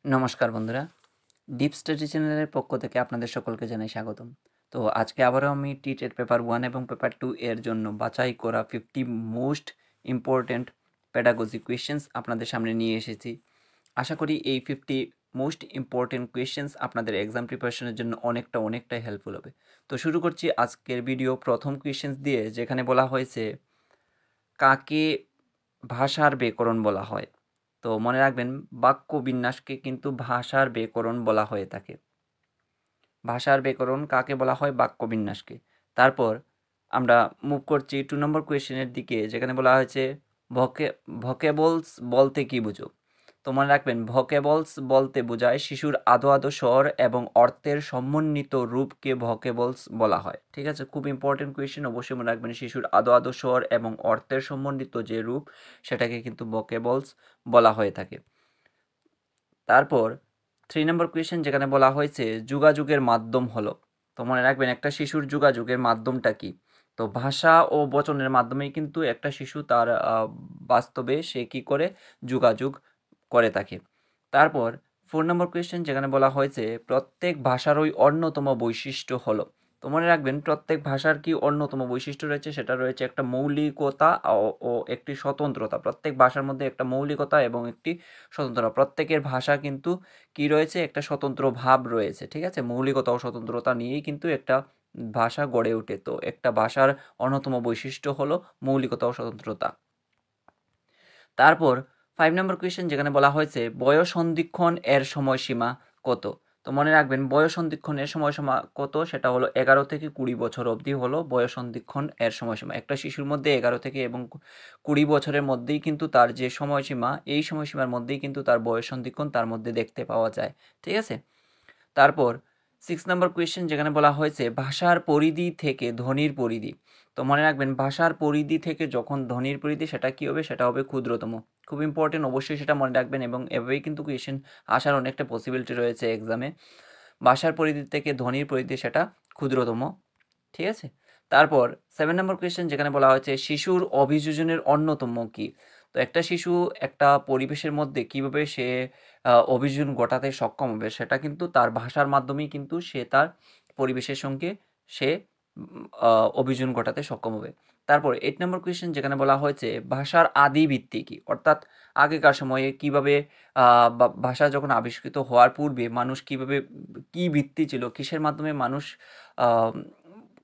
নমস্কার বন্ধুরা, deep study চ্যানেলের পক্ষ থেকে আপনাদের সকলকে জানাই স্বাগতম। তো আজকে আবারও আমি টিটেট পেপার 1 এবং পেপার 2 এর জন্য বাছাই করা 50 মোস্ট ইম্পর্ট্যান্ট পেডাগজি কোয়েশ্চেন্স আপনাদের সামনে নিয়ে এসেছি। আশা করি এই 50 মোস্ট ইম্পর্ট্যান্ট কোয়েশ্চেন্স আপনাদের এক্সাম প্রিপারেশনের জন্য অনেকটাই হেল্পফুল হবে। তো শুরু করছি আজকের ভিডিও প্রথম কোয়েশ্চেন্স দিয়ে, যেখানে বলা হয়েছে কাকে ভাষার ব্যাকরণ বলা হয়। তো মনে রাখবেন, বাক্য বিন্যাসকে কিন্তু ভাষার ব্যাকরণ বলা হয়ে থাকে। ভাষার ব্যাকরণ কাকে বলা হয়? বাক্য বিন্যাসকে। তারপর আমরা মুভ করছি 2 নম্বর কোয়েশ্চেনের দিকে, যেখানে বলা হয়েছে ভকেবলস বলতে কি বুঝো। তো মনে রাখবেন, ভকেবলস বলতে বোঝায় শিশুর আদো আদো স্বর এবং অর্থের সমন্বিত রূপকে ভকেবলস বলা হয়। ঠিক আছে, খুব ইম্পর্টেন্ট কোয়েশ্চেন, অবশ্যই মনে রাখবেন। শিশুর আদো আদো স্বর এবং অর্থের সমন্বিত যে রূপ, সেটাকে কিন্তু ভকেবলস বলা হয়ে থাকে। তারপর 3 নম্বর কোয়েশ্চেন, যেখানে বলা হয়েছে যোগাযোগের মাধ্যম হলো। তো মনে রাখবেন, একটা শিশুর যোগাযোগের মাধ্যমটা কি? তো ভাষা ও বচনের মাধ্যমেই কিন্তু একটা শিশু তার বাস্তবে সে কি করে যোগাযোগ করে থাকে। তারপর 4 নম্বর কোয়েশ্চেন, যেখানে বলা হয়েছে প্রত্যেক ভাষারই অন্যতম বৈশিষ্ট্য হলো। তো মনে রাখবেন, প্রত্যেক ভাষার কি অন্যতম বৈশিষ্ট্য রয়েছে? সেটা রয়েছে একটা মৌলিকতা ও একটি স্বতন্ত্রতা। প্রত্যেক ভাষার মধ্যে একটা মৌলিকতা এবং একটি স্বতন্ত্রতা। প্রত্যেকের ভাষা কিন্তু কি রয়েছে? একটা স্বতন্ত্র ভাব রয়েছে। ঠিক আছে, মৌলিকতা ও স্বতন্ত্রতা নিয়েই কিন্তু একটা ভাষা গড়ে ওঠে। তো একটা ভাষার অন্যতম বৈশিষ্ট্য হলো মৌলিকতা ও স্বতন্ত্রতা। তারপর 5 নম্বর কোয়েশ্চেন, যেখানে বলা হয়েছে বয়স সন্ধিক্ষণ এর সময়সীমা কত। তো মনে রাখবেন, বয়স সন্ধিক্ষণ এর সময়সীমা কত? সেটা হলো 11 থেকে 20 বছর অবধি হলো বয়স সন্ধিক্ষণ এর সময়সীমা। একটা শিশুর মধ্যে 11 থেকে এবং 20 বছরের মধ্যেই কিন্তু তার যে সময়সীমা, এই সময়সীমার মধ্যেই কিন্তু তার বয়স সন্ধিক্ষণ তার মধ্যে দেখতে পাওয়া যায়। ঠিক আছে। তারপর 6 নম্বর কোয়েশ্চেন, যেখানে বলা হয়েছে ভাষার পরিধি থেকে ধ্বনির পরিধি। তো মনে রাখবেন, ভাষার পরিধি থেকে যখন ধ্বনির পরিধি, সেটা কি হবে? সেটা হবে ক্ষুদ্রতম। খুব ইম্পর্টেন্ট, অবশ্যই সেটা মনে রাখবেন, এবং এভাবেই কিন্তু কোয়েশ্চেন আসার অনেকটা পসিবিলিটি রয়েছে এক্সামে। ভাষার পরিধি থেকে ধ্বনির পরিধি সেটা ক্ষুদ্রতম। ঠিক আছে। তারপর 7 নম্বর কোয়েশ্চেন, যেখানে বলা হয়েছে শিশুর অভিযোজনের অন্যতম কি। তো একটা শিশু একটা পরিবেশের মধ্যে কিভাবে সে অভিযোজন ঘটাতে সক্ষম হবে, সেটা কিন্তু তার ভাষার মাধ্যমেই কিন্তু সে তার পরিবেশের সঙ্গে সে অভিযোজন ঘটাতে সক্ষম হবে। তারপর 8 নম্বর কোয়েশ্চেন, যেখানে বলা হয়েছে ভাষার আদি ভিত্তি কি। অর্থাৎ আগেকার সময়ে কিভাবে ভাষা যখন আবিষ্কৃত হওয়ার পূর্বে মানুষ কিভাবে, কি ভিত্তি ছিল, কিসের মাধ্যমে মানুষ আহ,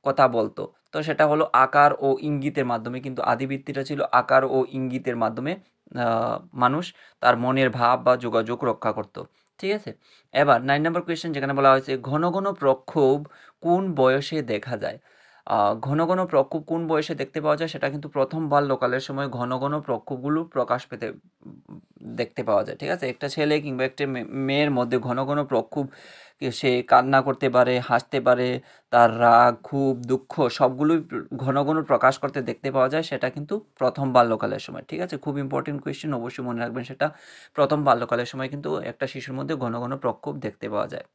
কথা বলতো। তো সেটা হলো আকার ও ইঙ্গিতের মাধ্যমে, কিন্তু আদিবৃত্তিটা ছিল আকার ও ইঙ্গিতের মাধ্যমে মানুষ তার মনের ভাব বা যোগাযোগ রক্ষা করত। ঠিক আছে। এবার 9 নম্বর কোয়েশ্চেন, যেখানে বলা হয়েছে ঘন ঘন প্রক্ষোভ কোন বয়সে দেখা যায়। ঘন ঘন প্রক্ষোভ কোন বয়সে দেখতে পাওয়া যায়? সেটা কিন্তু প্রথম বাল্যকালের সময় ঘন ঘন প্রক্ষোভগুলো প্রকাশ পেতে দেখতে পাওয়া যায়। ঠিক আছে, একটা ছেলে কিংবা একটা মেয়ের মধ্যে ঘন ঘন প্রক্ষোভ, সে কান্না করতে পারে, হাসতে পারে, তার রাগ, ক্ষোভ, দুঃখ সবগুলোই ঘন ঘন প্রকাশ করতে দেখতে পাওয়া যায়। সেটা কিন্তু প্রথম বাল্যকালের সময়। ঠিক আছে, খুব ইম্পর্টেন্ট কোয়েশ্চেন, অবশ্যই মনে রাখবেন সেটা। প্রথম বাল্যকালের সময় কিন্তু একটা শিশুর মধ্যে ঘন ঘন প্রক্ষোভ দেখতে পাওয়া যায়।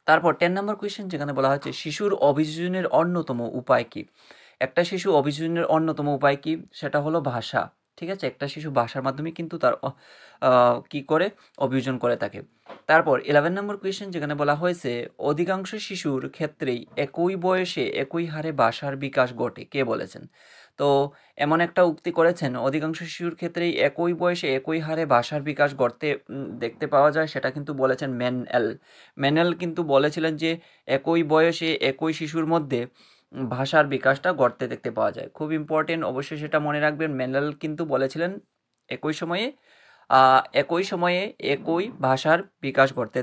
তারপর 10 নম্বর কোয়েশ্চেন, যেখানে বলা হচ্ছে শিশুর অভিযোজনের অন্যতম উপায় কি। একটা শিশু অভিযোজনের অন্যতম উপায় কি? সেটা হলো ভাষা। ঠিক আছে, একটা শিশু ভাষার মাধ্যমে কিন্তু তার কি করে অভিযোজন করে থাকে। তারপর 11 নম্বর কোয়েশ্চেন, যেখানে বলা হয়েছে অধিকাংশ শিশুর ক্ষেত্রেই একই বয়সে একই হারে ভাষার বিকাশ ঘটে, কে বলেছেন? তো এমন একটা উক্তি করেছেন, অধিকাংশ শিশুর ক্ষেত্রেই একই বয়সে একই হারে ভাষার বিকাশ ঘটতে দেখতে পাওয়া যায়, সেটা কিন্তু বলেছেন মেনএল। মেনেল কিন্তু বলেছিলেন যে একই বয়সে একই শিশুর মধ্যে ভাষার বিকাশটা ঘটতে দেখতে পাওয়া যায়। খুব ইম্পর্টেন্ট, অবশ্যই সেটা মনে রাখবেন। মেনেল কিন্তু বলেছিলেন একই সময়ে একই সময়ে একই ভাষার বিকাশ ঘটতে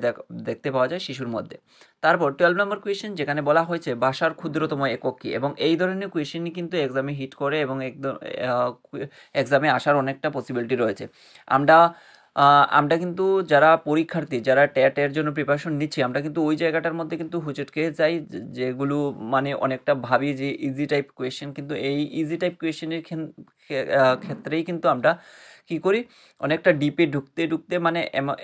দেখতে পাওয়া যায় শিশুর মধ্যে। তারপর 12 নম্বর কোয়েশ্চেন, যেখানে বলা হয়েছে ভাষার ক্ষুদ্রতম একক কী। এবং এই ধরনের কোয়েশ্চেনই কিন্তু এক্সামে হিট করে এবং এক্সামে আসার অনেকটা পসিবিলিটি রয়েছে। আমরা আমরা কিন্তু যারা পরীক্ষার্থী, যারা টেটের জন্য প্রিপারেশন নিচ্ছি, আমরা কিন্তু ওই জায়গাটার মধ্যে কিন্তু হুচটকে যাই, যেগুলো মানে অনেকটা ভাবি যে ইজি টাইপ কোয়েশ্চেন, কিন্তু এই ইজি টাইপ কোয়েশ্চেনের ক্ষেত্রেই কিন্তু আমরা কি করি, অনেকটা ডিপে ঢুকতে ঢুকতে মানে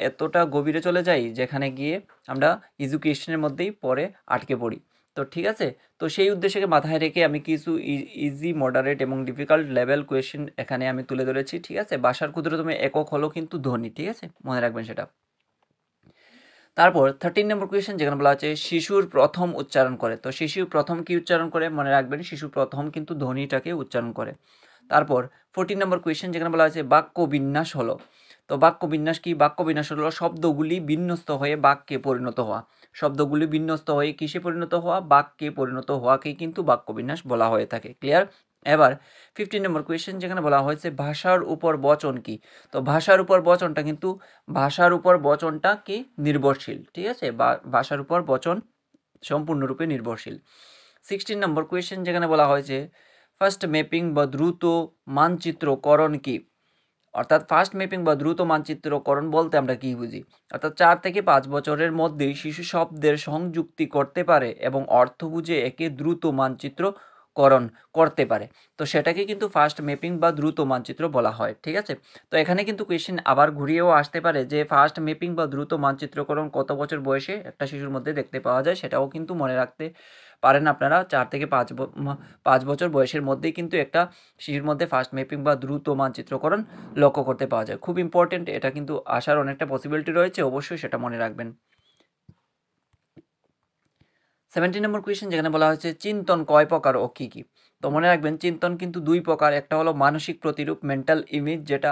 এতটা গভীরে চলে যাই, যেখানে গিয়ে আমরা ইজি কোয়েশ্চেনের মধ্যেই পরে আটকে পড়ি। তো ঠিক আছে, তো সেই উদ্দেশ্যকে মাথায় রেখে আমি কিছু ইজি, মডারেট এবং ডিফিকাল্ট লেভেল কোয়েশ্চেন এখানে আমি তুলে ধরেছি। ঠিক আছে, ভাষার ক্ষুদ্রতম একক হলো কিন্তু ধ্বনি। ঠিক আছে, মনে রাখবেন সেটা। তারপর 13 নম্বর কোয়েশ্চেন যেখানে বলা হচ্ছে শিশুর প্রথম উচ্চারণ করে। তো শিশু প্রথম কি উচ্চারণ করে? মনে রাখবেন শিশু প্রথম কিন্তু ধ্বনিটাকে উচ্চারণ করে। তারপর 14 নম্বর কোয়েশ্চেন যেখানে বলা হচ্ছে বাক্য বিন্যাস হলো। তো বাক্য বিন্যাস কি? বাক্য বিন্যাস হলো শব্দগুলি বিন্যস্ত হয়ে বাক্যে পরিণত হওয়া। শব্দগুলি বিন্যস্ত হয়ে কিসে পরিণত হওয়া? বাক্যে পরিণত হওয়াকেই কিন্তু বাক্য বিন্যাস বলা হয়ে থাকে। ক্লিয়ার? এবার 15 নম্বর কোয়েশ্চেন যেখানে বলা হয়েছে ভাষার উপর বচন কি? তো ভাষার উপর বচনটা কিন্তু ভাষার উপর বচনটা কি? নির্ভরশীল। ঠিক আছে, ভাষার উপর বচন সম্পূর্ণরূপে নির্ভরশীল। 16 নম্বর কোয়েশ্চেন যেখানে বলা হয়েছে ফার্স্ট ম্যাপিং বা দ্রুত মানচিত্রকরণ কি? অর্থাৎ ফার্স্ট ম্যাপিং বা দ্রুত মানচিত্রকরণ বলতে আমরা কি বুঝি? অর্থাৎ 4 থেকে 5 বছরের মধ্যেই শিশু শব্দের সংযুক্তি করতে পারে এবং অর্থ বুঝে একে দ্রুত মানচিত্রকরণ করতে পারে। তো সেটাকে কিন্তু ফার্স্ট ম্যাপিং বা দ্রুত মানচিত্র বলা হয়। ঠিক আছে, তো এখানে কিন্তু কোয়েশ্চেন আবার ঘুরিয়েও আসতে পারে যে ফার্স্ট ম্যাপিং বা দ্রুত মানচিত্রকরণ কত বছর বয়সে একটা শিশুর মধ্যে দেখতে পাওয়া যায়, সেটাও কিন্তু মনে রাখতে পারেন আপনারা। 4 থেকে 5 বছর বয়সের মধ্যেই কিন্তু একটা শিশুর মধ্যে ফার্স্ট ম্যাপিং বা দ্রুত মানচিত্রকরণ লক্ষ্য করতে পাওয়া যায়। খুব ইম্পর্টেন্ট, এটা কিন্তু আসার অনেকটা পসিবিলিটি রয়েছে, অবশ্যই সেটা মনে রাখবেন। 17 নম্বর কোয়েশ্চেন যেখানে বলা হয়েছে চিন্তন কয় প্রকার ও কি কি? তো মনে রাখবেন চিন্তন কিন্তু 2 প্রকার, একটা হলো মানসিক প্রতিরূপ মেন্টাল ইমেজ যেটা,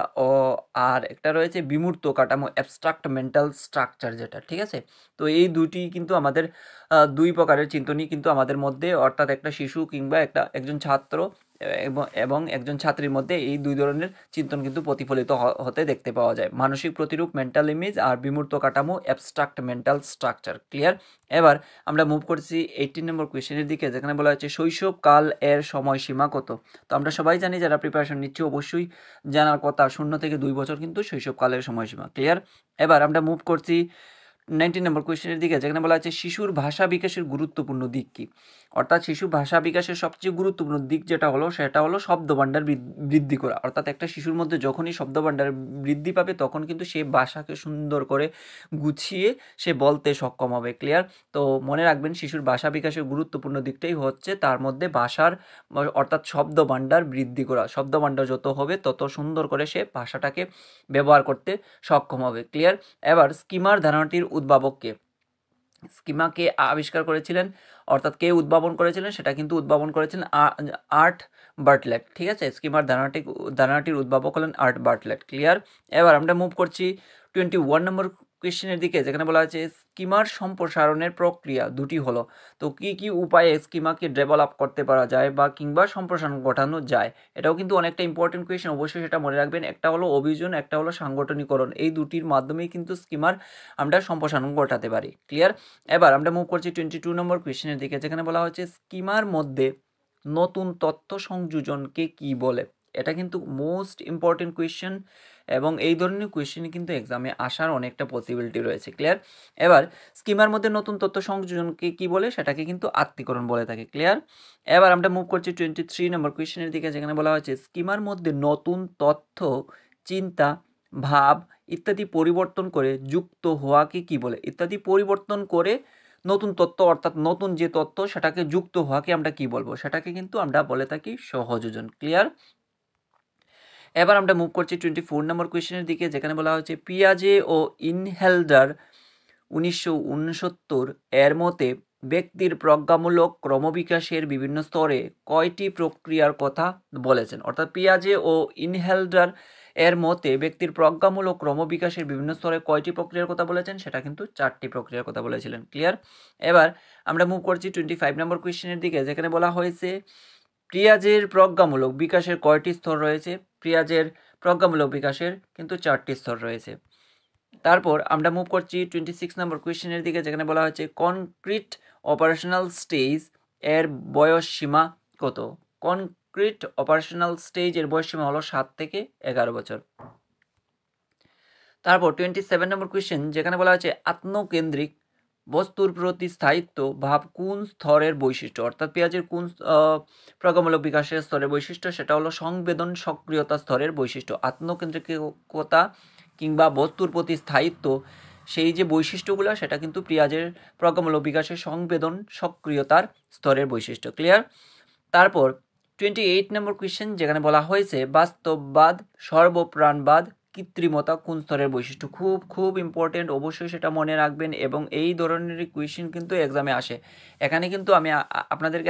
আর একটা রয়েছে বিমূর্ত কাঠামো অ্যাবস্ট্রাক্ট মেন্টাল স্ট্রাকচার যেটা। ঠিক আছে, তো এই দুটি কিন্তু আমাদের 2 প্রকারের চিন্তনই কিন্তু আমাদের মধ্যে, অর্থাৎ একটা শিশু কিংবা একজন ছাত্র এবং একজন ছাত্রীর মধ্যে এই 2 ধরনের চিন্তন কিন্তু প্রতিফলিত হতে দেখতে পাওয়া যায়। মানসিক প্রতিরূপ মেন্টাল ইমেজ আর বিমূর্ত কাঠামো অ্যাবস্ট্রাক্ট মেন্টাল স্ট্রাকচার। ক্লিয়ার? এবার আমরা মুভ করছি 18 নম্বর কোয়েশ্চেনের দিকে যেখানে বলা হচ্ছে শৈশবকাল এর সময়সীমা কত? তো আমরা সবাই জানি, যারা প্রিপারেশন নিচ্ছি অবশ্যই জানার কথা, 0 থেকে 2 বছর কিন্তু শৈশবকালের সময়সীমা। ক্লিয়ার? এবার আমরা মুভ করছি 19 নম্বর কোয়েশ্চেনের দিকে যেখানে বলা আছে শিশুর ভাষা বিকাশের গুরুত্বপূর্ণ দিক কি? অর্থাৎ শিশু ভাষা বিকাশের সবচেয়ে গুরুত্বপূর্ণ দিক যেটা হলো সেটা হলো শব্দভাণ্ডার বৃদ্ধি করা। অর্থাৎ একটা শিশুর মধ্যে যখনই শব্দভাণ্ডার বৃদ্ধি পাবে তখন কিন্তু সে ভাষাকে সুন্দর করে গুছিয়ে সে বলতে সক্ষম হবে। ক্লিয়ার? তো মনে রাখবেন শিশুর ভাষা বিকাশের গুরুত্বপূর্ণ দিকটাই হচ্ছে তার মধ্যে ভাষার অর্থাৎ শব্দভাণ্ডার বৃদ্ধি করা। শব্দভাণ্ডার যত হবে তত সুন্দর করে সে ভাষাটাকে ব্যবহার করতে সক্ষম হবে। ক্লিয়ার? এবার স্কিমার ধারণাটির উদ্ভাবক কে? স্কিমাকে আবিষ্কার করেছিলেন, অর্থাৎ কে উদ্ভাবন করেছিলেন? সেটা কিন্তু উদ্ভাবন করেছিলেন আর্ট বার্টলেট। ঠিক আছে, স্কিমার ধারণাটির উদ্ভাবক হলেন আর্ট বার্টলেট। ক্লিয়ার? এবার আমরা মুভ করছি 21 নম্বর কোয়েশ্চেনের দিকে যেখানে বলা হয়েছে স্কিমার সম্প্রসারণের প্রক্রিয়া দুটি হলো। তো কি কি উপায়ে স্কিমাকে ডেভেলপ করতে পারা যায় বা কিংবা সম্প্রসারণ ঘটানো যায়? এটাও কিন্তু অনেকটা ইম্পর্টেন্ট কোয়েশ্চেন, অবশ্যই সেটা মনে রাখবেন। একটা হলো অভিযোজন, একটা হলো সাংগঠনিকরণ। এই দুটির মাধ্যমেই কিন্তু স্কিমার আমরা সম্প্রসারণ ঘটাতে পারি। ক্লিয়ার? এবার আমরা মুভ করছি 22 নম্বর কোয়েশ্চেনের দিকে যেখানে বলা হচ্ছে স্কিমার মধ্যে নতুন তথ্য সংযোজনকে কি বলে? এটা কিন্তু মোস্ট ইম্পর্টেন্ট কোয়েশ্চেন এবং এই ধরনের কোয়েশ্চেন কিন্তু এক্সামে আসার অনেকটা পসিবিলিটি রয়েছে। ক্লিয়ার? এবার স্কিমার মধ্যে নতুন তথ্য সংযোজনকে কি বলে? সেটাকে কিন্তু আত্মীকরণ বলে থাকে। ক্লিয়ার? এবার আমরা মুভ করছি 23 নম্বর কোয়েশ্চেনের দিকে যেখানে বলা হয়েছে স্কিমার মধ্যে নতুন তথ্য, চিন্তা, ভাব ইত্যাদি পরিবর্তন করে যুক্ত হওয়াকে কি বলে? ইত্যাদি পরিবর্তন করে নতুন তথ্য, অর্থাৎ নতুন যে তথ্য সেটাকে যুক্ত হওয়াকে আমরা কি বলবো? সেটাকে কিন্তু আমরা বলে থাকি সহযোজন। ক্লিয়ার? এবার আমরা মুভ করছি 24 নম্বর কোয়েশ্চেনের দিকে যেখানে বলা হচ্ছে পিয়াজে ও ইনহেলডার 1969 এর মতে ব্যক্তির প্রজ্ঞামূলক ক্রমবিকাশের বিভিন্ন স্তরে কয়টি প্রক্রিয়ার কথা বলেছেন? অর্থাৎ পিয়াজে ও ইনহেলডার এর মতে ব্যক্তির প্রজ্ঞামূলক ক্রমবিকাশের বিভিন্ন স্তরে কয়টি প্রক্রিয়ার কথা বলেছেন? সেটা কিন্তু 4টি প্রক্রিয়ার কথা বলেছিলেন। ক্লিয়ার? এবার আমরা মুভ করছি 25 নম্বর কোয়েশ্চেনের দিকে যেখানে বলা হয়েছে পিয়াজের প্রজ্ঞামূলক বিকাশের কয়টি স্তর রয়েছে? পিয়াজের প্রজ্ঞামূলক বিকাশের কিন্তু 4টি স্তর রয়েছে। তারপর আমরা মুভ করছি 26 নম্বর কোয়েশ্চেনের দিকে যেখানে বলা হয়েছে কনক্রিট অপারেশনাল স্টেজ এর বয়স সীমা কত? কনক্রিট অপারেশনাল স্টেজ এর বয়স সীমা হলো 7 থেকে 11 বছর। তারপর 27 নম্বর কোয়েশ্চেন যেখানে বলা হয়েছে আত্মকেন্দ্রিক বস্তুর প্রতি স্থায়িত্ব ভাব কোন স্তরের বৈশিষ্ট্য? অর্থাৎ পেঁয়াজের কোন প্রজ্ঞামূলক বিকাশের স্তরের বৈশিষ্ট্য? সেটা হলো সংবেদন সক্রিয়তা স্তরের বৈশিষ্ট্য। আত্মকেন্দ্রিকতা কিংবা বস্তুর প্রতি স্থায়িত্ব সেই যে বৈশিষ্ট্যগুলো সেটা কিন্তু পেঁয়াজের প্রজ্ঞামূলক বিকাশের সংবেদন সক্রিয়তার স্তরের বৈশিষ্ট্য। ক্লিয়ার? তারপর 28 নম্বর কোয়েশ্চেন, যেখানে বলা হয়েছে বাস্তববাদ, সর্বপ্রাণবাদ, কৃত্রিমতা কোন স্তরের বৈশিষ্ট্য। খুব খুব ইম্পর্টেন্ট, অবশ্যই সেটা মনে রাখবেন, এবং এই ধরনের কোয়েশ্চেন কিন্তু এক্সামে আসে। এখানে কিন্তু আমি আপনাদেরকে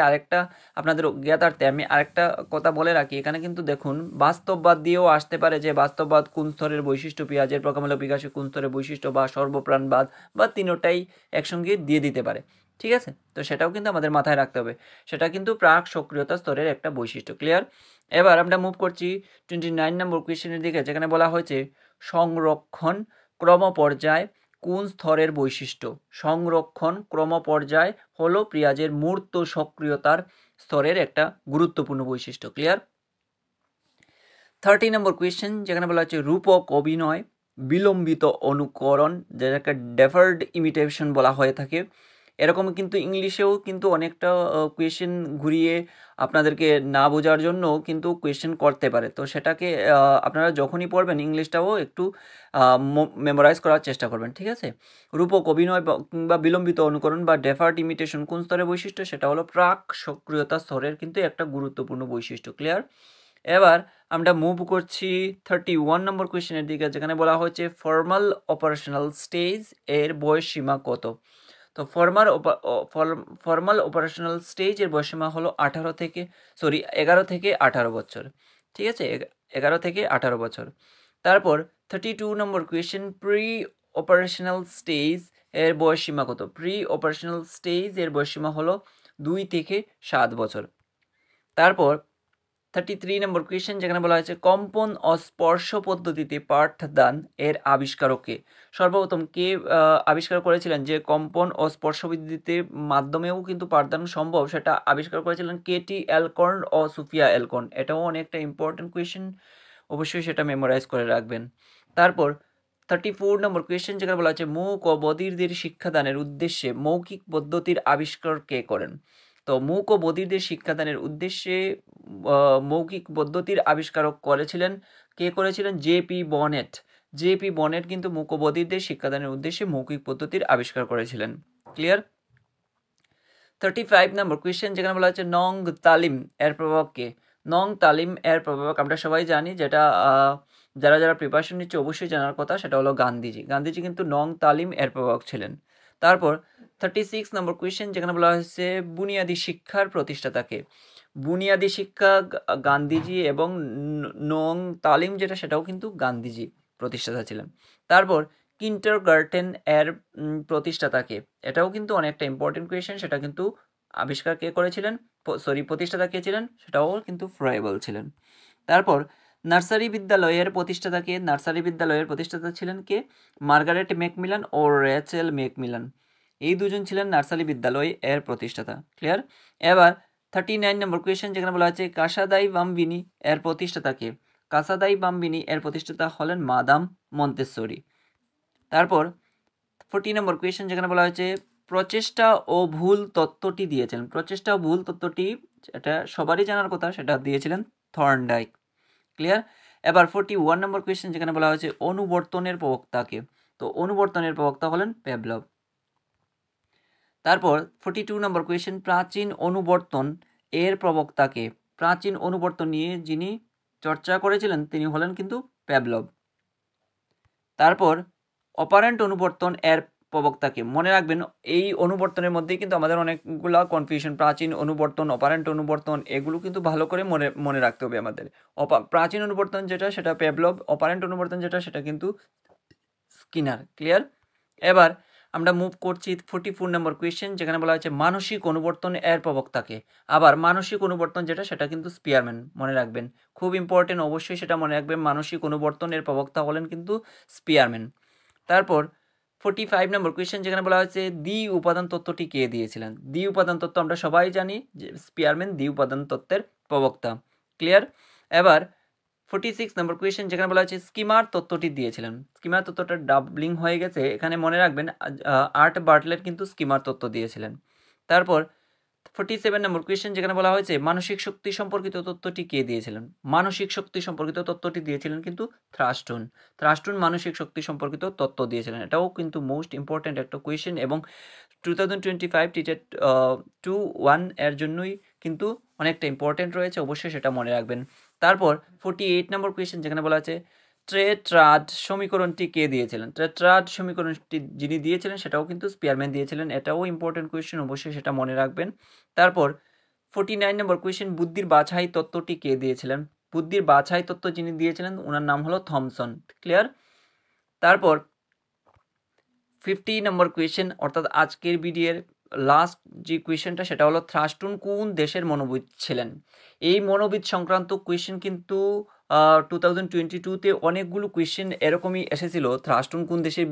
আপনাদের জ্ঞাতার্থে আমি আরেকটা কথা বলে রাখি। এখানে কিন্তু দেখুন বাস্তববাদ দিয়েও আসতে পারে, যে বাস্তববাদ কোন স্তরের বৈশিষ্ট্য, পেঁয়াজের প্রজ্ঞামূলক বিকাশে কোন স্তরের বৈশিষ্ট্য, বা সর্বপ্রাণবাদ, বা তিনোটাই একসঙ্গে দিয়ে দিতে পারে। ঠিক আছে, তো সেটাও কিন্তু আমাদের মাথায় রাখতে হবে, সেটা কিন্তু প্রাক সক্রিয়তা স্তরের একটা বৈশিষ্ট্য। ক্লিয়ার? এবার আমরা মুভ করছি 29 নম্বর কোয়েশ্চেনের দিকে, যেখানে বলা হয়েছে সংরক্ষণ ক্রমপর্যায় কোন স্তরের বৈশিষ্ট্য। সংরক্ষণ ক্রমপর্যায় হলো পেঁয়াজের মূর্ত সক্রিয়তার স্তরের একটা গুরুত্বপূর্ণ বৈশিষ্ট্য। ক্লিয়ার? 30 নম্বর কোয়েশ্চেন, যেখানে বলা হচ্ছে রূপক অভিনয়, বিলম্বিত অনুকরণ, যেটাকে ডেফার্ড ইমিটেশন বলা হয়ে থাকে। এরকম কিন্তু ইংলিশেও কিন্তু অনেকটা কোয়েশ্চেন ঘুরিয়ে আপনাদেরকে না বোঝার জন্য কিন্তু কোয়েশ্চেন করতে পারে, তো সেটাকে আপনারা যখনই পড়বেন ইংলিশটাও একটু মেমোরাইজ করার চেষ্টা করবেন। ঠিক আছে, রূপক অভিনয় কিংবা বিলম্বিত অনুকরণ বা ডেফার্ড ইমিটেশন কোন স্তরের বৈশিষ্ট্য, সেটা হলো প্রাক সক্রিয়তা স্তরের কিন্তু একটা গুরুত্বপূর্ণ বৈশিষ্ট্য। ক্লিয়ার? এবার আমরা মুভ করছি 31 নম্বর কোয়েশ্চেনের দিকে, যেখানে বলা হয়েছে ফর্মাল অপারেশনাল স্টেজ এর বয়সসীমা কত। তো ফর্মাল অপারেশনাল স্টেজের বয়সসীমা হলো 11 থেকে 18 বছর। ঠিক আছে, 11 থেকে 18 বছর। তারপর 32 নম্বর কোয়েশ্চেন, প্রি অপারেশনাল স্টেজ এর বয়সসীমা কত। প্রি অপারেশনাল স্টেজ এর বয়সসীমা হলো 2 থেকে 7 বছর। তারপর 33 নম্বর কোয়েশ্চেন, যেখানে বলা হয়েছে কম্পন ও স্পর্শ পদ্ধতিতে পাঠদান এর আবিষ্কারককে। সর্বপ্রথম কে আবিষ্কার করেছিলেন যে কম্পন ও স্পর্শ পদ্ধতির মাধ্যমেও কিন্তু পাঠদান সম্ভব, সেটা আবিষ্কার করেছিলেন কেটি অ্যালকর্ন ও সোফিয়া অ্যালকর্ন। এটাও অনেকটা ইম্পর্টেন্ট কোয়েশ্চেন, অবশ্যই সেটা মেমোরাইজ করে রাখবেন। তারপর 34 নম্বর কোয়েশ্চেন, যেখানে বলা হচ্ছে মূক ও বধিরদের শিক্ষাদানের উদ্দেশ্যে মৌখিক পদ্ধতির আবিষ্কার কে করেন। তো মূক ও বধিরদের শিক্ষাদানের উদ্দেশ্যে মৌখিক পদ্ধতির আবিষ্কারক করেছিলেন জেপি বনেট। জেপি বনেট কিন্তু মূক ও বধিরদের শিক্ষাদানের উদ্দেশ্যে মৌখিক পদ্ধতির আবিষ্কার করেছিলেন। ক্লিয়ার? 35 নম্বর কোয়েশ্চেন, যেখানে বলা হচ্ছে নং তালিম এর প্রভাবকে। নং তালিম এর প্রভাবক আমরা সবাই জানি, যেটা যারা প্রিপারেশন নিচ্ছে অবশ্যই জানার কথা, সেটা হলো গান্ধীজি। গান্ধীজি কিন্তু নং তালিম এর প্রভাবক ছিলেন। তারপর 36 নম্বর কোয়েশ্চেন, যেখানে বলা হয়েছে বুনিয়াদী শিক্ষার প্রতিষ্ঠাতাকে। বুনিয়াদী শিক্ষা গান্ধীজি, এবং নং তালিম যেটা সেটাও কিন্তু গান্ধীজি প্রতিষ্ঠাতা ছিলেন। তারপর কিন্ডারগার্টেন এর প্রতিষ্ঠাতাকে। এটাও কিন্তু অনেকটা ইম্পর্টেন্ট কোয়েশ্চেন, সেটা কিন্তু আবিষ্কার কে করেছিলেন, প্রতিষ্ঠাতা কে ছিলেন, সেটাও কিন্তু ফ্রাইবেল ছিলেন। তারপর নার্সারি বিদ্যালয়ের প্রতিষ্ঠাতাকে। নার্সারি বিদ্যালয়ের প্রতিষ্ঠাতা ছিলেন কে, মার্গারেট ম্যাকমিলান ও রেচেল ম্যাকমিলান। এই দুজন ছিলেন নার্সারি বিদ্যালয় এর প্রতিষ্ঠাতা। ক্লিয়ার? এবার 39 নম্বর কোয়েশ্চেন, যেখানে বলা হচ্ছে কাসাদাই বাম্বিনি এর প্রতিষ্ঠাতাকে। কাসাদাই বাম্বিনি এর প্রতিষ্ঠাতা হলেন মাদাম মন্তেসরি। তারপর 40 নম্বর কোয়েশ্চেন, যেখানে বলা হয়েছে প্রচেষ্টা ও ভুল তত্ত্বটি দিয়েছিলেন। প্রচেষ্টা ও ভুল তত্ত্বটি, এটা সবারই জানার কথা, সেটা দিয়েছিলেন থর্নডাইক। ক্লিয়ার? এবার 41 নম্বর কোয়েশ্চেন, যেখানে বলা হয়েছে অনুবর্তনের প্রবক্তাকে। তো অনুবর্তনের প্রবক্তা হলেন পেভলভ। তারপর 42 নম্বর কোয়েশ্চেন, প্রাচীন অনুবর্তন এর প্রবক্তাকে। প্রাচীন অনুবর্তন নিয়ে যিনি চর্চা করেছিলেন তিনি হলেন কিন্তু পেভলভ। তারপর অপারেন্ট অনুবর্তন এর প্রবক্তাকে। মনে রাখবেন এই অনুবর্তনের মধ্যেই কিন্তু আমাদের অনেকগুলা কনফিউশন, প্রাচীন অনুবর্তন, অপারেন্ট অনুবর্তন, এগুলো কিন্তু ভালো করে মনে রাখতে হবে আমাদের। প্রাচীন অনুবর্তন যেটা সেটা পেভলভ, অপারেন্ট অনুবর্তন যেটা সেটা কিন্তু স্কিনার। ক্লিয়ার? এবার আমরা মুভ করছি 44 নম্বর কোয়েশ্চেন, যেখানে বলা হয়েছে মানসিক অনুবর্তন এর প্রবক্তাকে। আবার মানসিক অনুবর্তন যেটা সেটা কিন্তু স্পিয়ারম্যান, মনে রাখবেন, খুব ইম্পর্টেন্ট, অবশ্যই সেটা মনে রাখবেন। মানসিক অনুবর্তন এর প্রবক্তা হলেন কিন্তু স্পিয়ারম্যান। তারপর 45 নম্বর কোয়েশ্চেন, যেখানে বলা হয়েছে দ্বি উপাদান তত্ত্বটি কে দিয়েছিলেন। দ্বি উপাদান তত্ত্ব আমরা সবাই জানি যে স্পিয়ারম্যান দ্বি উপাদান তত্ত্বের প্রবক্তা। ক্লিয়ার? এবার 46 নম্বর কোয়েশ্চেন, যেখানে বলা হয়েছে স্কিমার তত্ত্বটি দিয়েছিলেন। স্কিমার তত্ত্বটা ডাবলিং হয়ে গেছে, এখানে মনে রাখবেন আর্ট বার্টলেট কিন্তু স্কিমার তত্ত্ব দিয়েছিলেন। তারপর 47 নম্বর কোয়েশ্চেন, যেখানে বলা হয়েছে মানসিক শক্তি সম্পর্কিত তথ্যটি কে দিয়েছিলেন? মানসিক শক্তি সম্পর্কিত তথ্যটি দিয়েছিলেন কিন্তু থ্রাস্টন। থ্রাস্টন মানসিক শক্তি সম্পর্কিত তথ্য দিয়েছিলেন। এটাও কিন্তু মোস্ট ইম্পর্ট্যান্ট একটা কোয়েশ্চেন এবং 2025 টিটেট 2-1 এর জন্যই কিন্তু অনেকটা ইম্পর্ট্যান্ট রয়েছে, অবশ্যই সেটা মনে রাখবেন। তারপর 48 নম্বর কোয়েশ্চেন, যেখানে বলা আছে টেট্রাড সমীকরণটি কে দিয়েছিলেন? টেট্রাড সমীকরণটি যিনি দিয়েছিলেন সেটাও কিন্তু স্পিয়ারম্যান দিয়েছিলেন। এটাও ইম্পর্টেন্ট কোয়েশ্চেন, অবশ্যই সেটা মনে রাখবেন। তারপর 49 নম্বর কোয়েশ্চেন, বুদ্ধির বাছাই তত্ত্বটি কে দিয়েছিলেন? বুদ্ধির বাছাই তত্ত্ব যিনি দিয়েছিলেন ওনার নাম হলো থমসন। ক্লিয়ার? তারপর 50 নম্বর কোয়েশ্চেন, অর্থাৎ আজকের ভিডিওর লাস্ট যে কোয়েশ্চেনটা সেটা হলো থ্রাস্টন কোন দেশের মনোবিদ ছিলেন? এই মনোবিদ সংক্রান্ত কোয়েশ্চেন কিন্তু 2022-তে অনেকগুলো কোয়েশ্চেন এরকমই এসেছিল। থ্রাস্টন কোন দেশের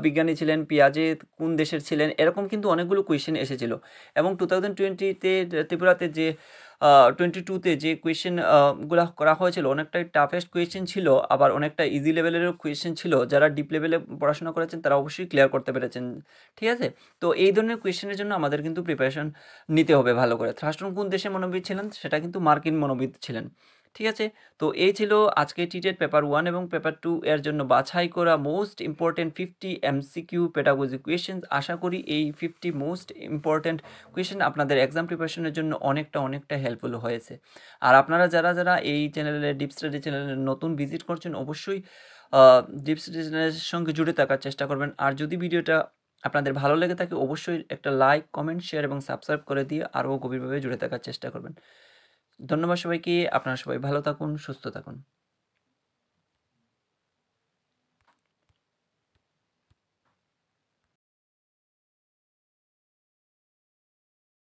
বিজ্ঞানী ছিলেন, পিয়াজে কোন দেশের ছিলেন, এরকম কিন্তু অনেকগুলো কোয়েশ্চেন এসেছিল। এবং 2020-তে ত্রিপুরাতে যে 22-তে যে কোয়েশ্চেন গুলা করা হয়েছিল অনেকটাই টাফেস্ট কোয়েশ্চেন ছিল, আবার অনেকটা ইজি লেভেলেরও কোয়েশ্চেন ছিল। যারা ডিপ লেভেলে পড়াশোনা করেছেন তারা অবশ্যই ক্লিয়ার করতে পেরেছেন। ঠিক আছে, তো এই ধরনের কোয়েশ্চেনের জন্য আমাদের কিন্তু প্রিপারেশন নিতে হবে ভালো করে। থ্রাস্টন কোন দেশের মনোবিদ ছিলেন? সেটা কিন্তু মার্কিন মনোবিদ ছিলেন। ঠিক আছে, তো এই ছিল আজকে টিটেট পেপার 1 এবং পেপার 2 এর জন্য বাছাই করা most important 50 MCQ pedagogy question. আশা করি এই 50 মোস্ট ইম্পর্টেন্ট কোয়েশ্চেন আপনাদের এক্সাম প্রিপারেশনের জন্য অনেকটা হেল্পফুল হয়েছে। আর আপনারা যারা এই চ্যানেলে ডিপ স্টাডি চ্যানেলে নতুন ভিজিট করছেন, অবশ্যই ডিপ স্টাডি চ্যানেলের সঙ্গে জুড়ে থাকার চেষ্টা করবেন। আর যদি ভিডিওটা আপনাদের ভালো লেগে থাকে অবশ্যই একটা লাইক, কমেন্ট, শেয়ার এবং সাবস্ক্রাইব করে দিয়ে আরও গভীরভাবে জুড়ে থাকার চেষ্টা করবেন। ধন্যবাদ সবাইকে। আপনারা সবাই ভালো থাকুন, সুস্থ থাকুন।